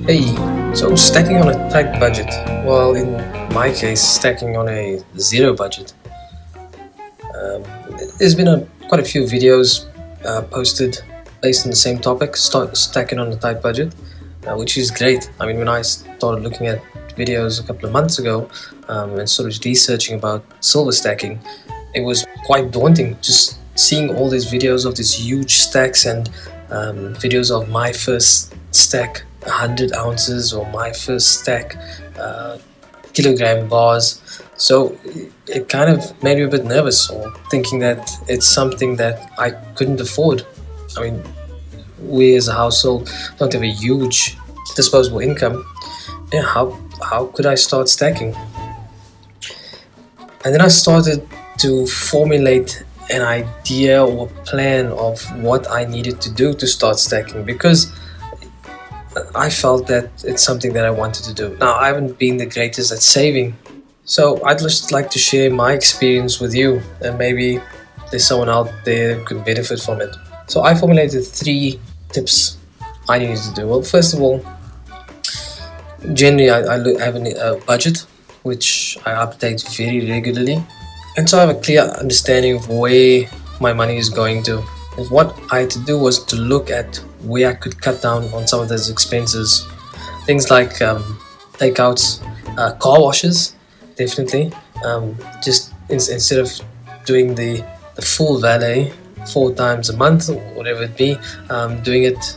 Hey, so stacking on a tight budget. Well, in my case, stacking on a zero budget. Um, there's been quite a few videos posted based on the same topic, stacking on a tight budget, which is great. I mean, when I started looking at videos a couple of months ago and sort of researching about silver stacking, it was quite daunting just seeing all these videos of these huge stacks and videos of my first stack 100 ounces or my first stack kilogram bars. So it kind of made me a bit nervous, or thinking that it's something that I couldn't afford. I mean, we as a household don't have a huge disposable income. Yeah, how could I start stacking? And then I started to formulate an idea or plan of what I needed to do to start stacking, because I felt that it's something that I wanted to do. Now, I haven't been the greatest at saving, so I'd just like to share my experience with you, and maybe there's someone out there who could benefit from it. So I formulated 3 tips I needed to do. Well, first of all, generally I have a budget which I update very regularly, and so I have a clear understanding of where my money is going to. And what I had to do was to look at where I could cut down on some of those expenses. Things like takeouts, car washes, definitely. Just instead of doing the full valet 4 times a month or whatever it be, doing it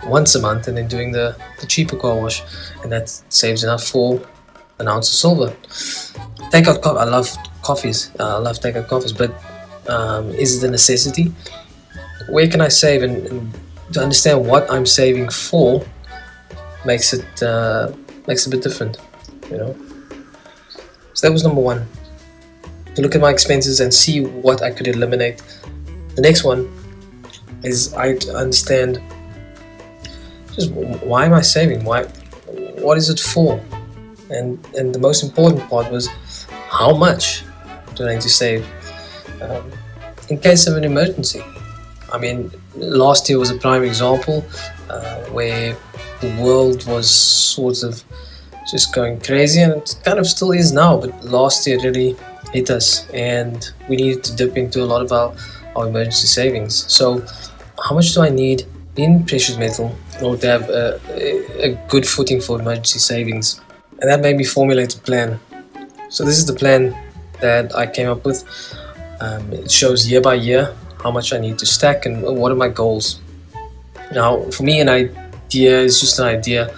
once a month and then doing the cheaper car wash, and that saves enough for an ounce of silver. Takeout coffee, I love coffees. I love takeout coffees, but is it a necessity? Where can I save, and to understand what I'm saving for makes it a bit different, you know. So that was number 1, to look at my expenses and see what I could eliminate. The next one is I understand just why am I saving? What is it for? And the most important part was, how much do I need to save in case of an emergency? I mean, last year was a prime example where the world was sort of just going crazy, and it kind of still is now, but last year really hit us, and we needed to dip into a lot of our emergency savings. So how much do I need in precious metal in order to have a good footing for emergency savings? And that made me formulate a plan. So this is the plan that I came up with. It shows year by year how much I need to stack and what are my goals. Now, for me, an idea is just an idea,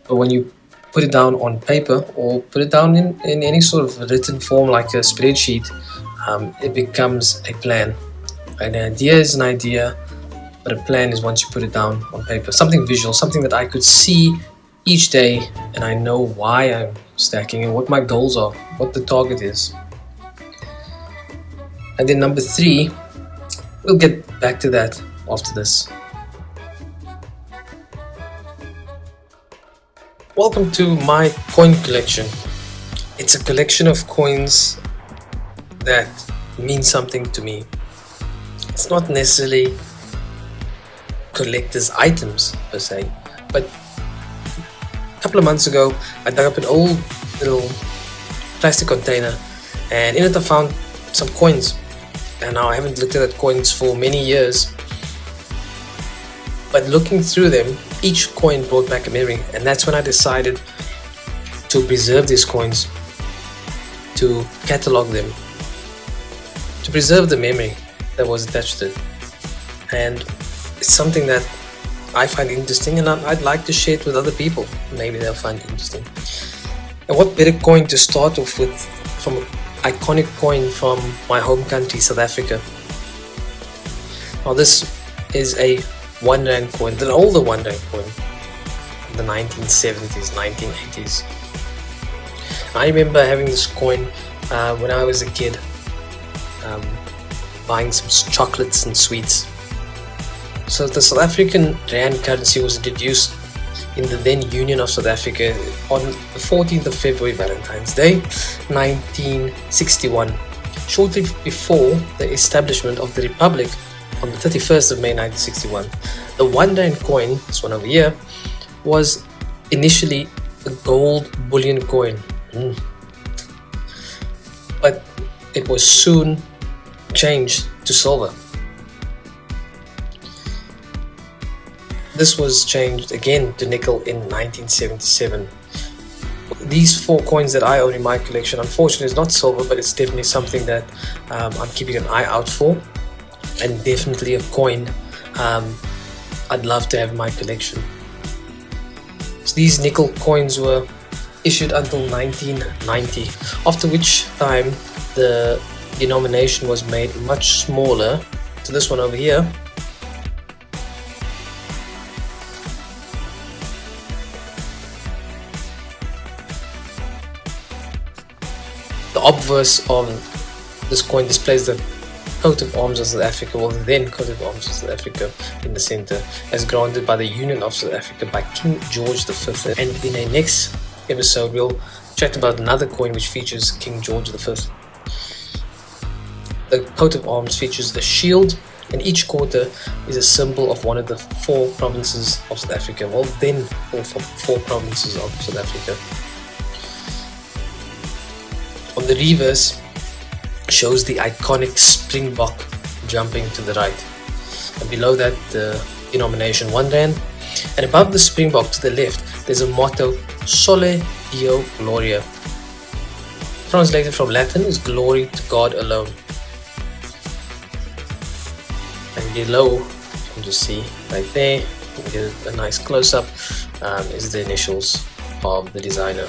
but when you put it down on paper or put it down in any sort of written form like a spreadsheet, it becomes a plan. An idea is an idea, but a plan is once you put it down on paper. Something visual, something that I could see each day, and I know why I'm stacking and what my goals are, what the target is. And then number 3, we'll get back to that after this. Welcome to my coin collection. It's a collection of coins that mean something to me. It's not necessarily collector's items per se, but a couple of months ago I dug up an old little plastic container, and in it I found some coins. And now I haven't looked at coins for many years, but looking through them, each coin brought back a memory, and that's when I decided to preserve these coins, to catalog them, to preserve the memory that was attached to it. And it's something that I find interesting, and I'd like to share it with other people. Maybe they'll find it interesting. And what better coin to start off with from an iconic coin from my home country, South Africa. Now this is a 1 rand coin, an older 1 rand coin, the 1970s, 1980s. I remember having this coin when I was a kid, buying some chocolates and sweets. So the South African rand currency was introduced in the then Union of South Africa on the 14th of February, Valentine's Day, 1961, shortly before the establishment of the Republic on the 31st of May 1961. The 1 rand coin, this one over here, was initially a gold bullion coin, but it was soon changed to silver. This was changed again to nickel in 1977. These 4 coins that I own in my collection, unfortunately, is not silver, but it's definitely something that I'm keeping an eye out for, and definitely a coin I'd love to have in my collection. So these nickel coins were issued until 1990, after which time the denomination was made much smaller to this one over here. The obverse of this coin displays the coat of arms of South Africa, well, the then coat of arms of South Africa, in the center, as granted by the Union of South Africa by King George V. And in a next episode, we'll chat about another coin which features King George V. The coat of arms features a shield, and each quarter is a symbol of one of the 4 provinces of South Africa. Well, then 4 provinces of South Africa. On the reverse shows the iconic Springbok jumping to the right, and below that the denomination 1 rand, and above the Springbok to the left there's a motto, Sole Deo Gloria. Translated from Latin is glory to God alone. And below, you can just see right there, you can get a nice close-up, is the initials of the designer.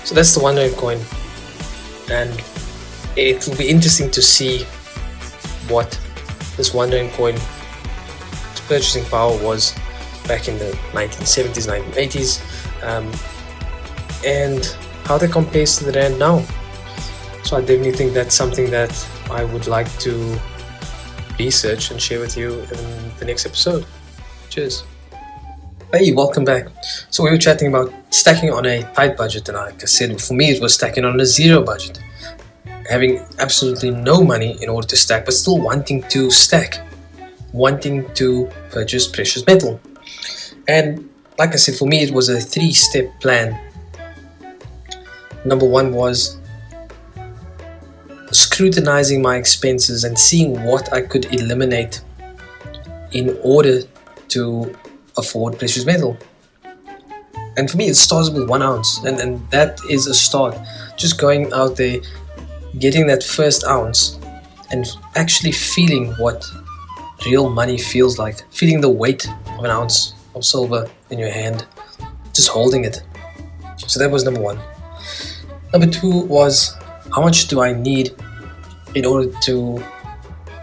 So that's the 1 rand coin, and it will be interesting to see what this 1 rand coin's purchasing power was back in the 1970s, 1980s, and how that compares to the rand now. So I definitely think that's something that I would like to research and share with you in the next episode. Cheers. Hey, welcome back. So we were chatting about stacking on a tight budget, and like I said, for me it was stacking on a zero budget. Having absolutely no money in order to stack, but still wanting to stack, wanting to purchase precious metal. And like I said, for me it was a 3-step plan. Number 1 was scrutinizing my expenses and seeing what I could eliminate in order to afford precious metal. And for me it starts with 1 ounce, and that is a start. Just going out there, getting that first ounce and actually feeling what real money feels like, feeling the weight of an ounce of silver in your hand, just holding it. So that was number 1. Number 2 was, how much do I need in order to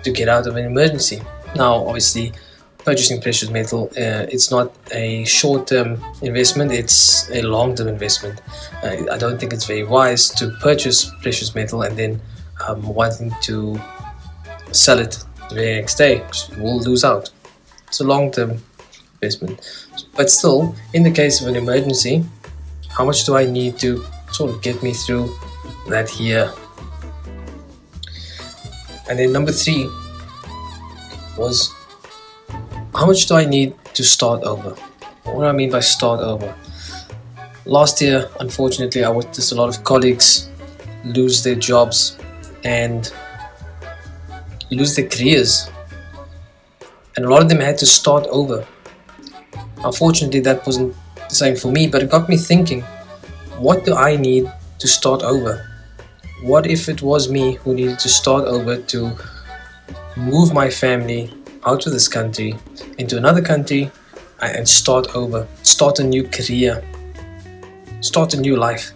get out of an emergency? Now obviously purchasing precious metal, it's not a short-term investment, it's a long-term investment. I don't think it's very wise to purchase precious metal and then wanting to sell it the very next day, because you will lose out. It's a long-term investment. But still, in the case of an emergency, how much do I need to sort of get me through that year? And then number 3 was, how much do I need to start over? What do I mean by start over? Last year, unfortunately, I witnessed a lot of colleagues lose their jobs and lose their careers, and a lot of them had to start over. Unfortunately, that wasn't the same for me, but it got me thinking, what do I need to start over? What if it was me who needed to start over to move my family out of this country into another country and start over, start a new career, start a new life?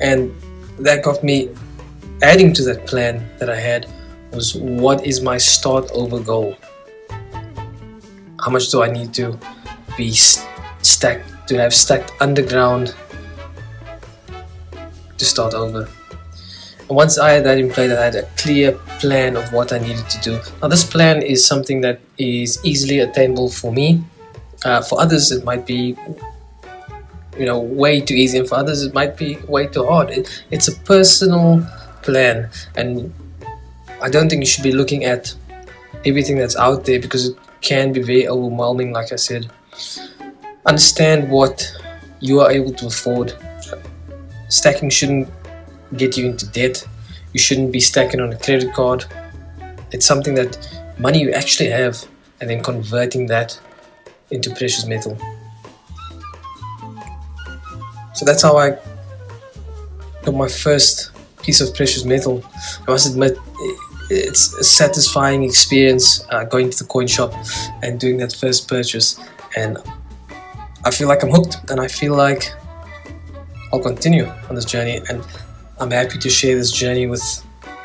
And that got me adding to that plan that I had was, what is my start over goal? How much do I need to be stacked, to have stacked underground to start over? And once I had that in place, I had a clear plan of what I needed to do. Now this plan is something that is easily attainable for me. For others it might be way too easy, and for others it might be way too hard. It's a personal plan, and I don't think you should be looking at everything that's out there, because it can be very overwhelming, like I said. understand what you are able to afford. Stacking shouldn't get you into debt. You shouldn't be stacking on a credit card. It's something that money you actually have, and then converting that into precious metal. So that's how I got my first piece of precious metal. I must admit, it's a satisfying experience going to the coin shop and doing that first purchase, and I feel like I'm hooked, and I feel like I'll continue on this journey, and I'm happy to share this journey with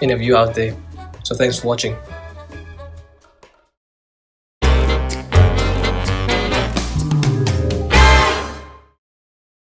any of you out there. So thanks for watching.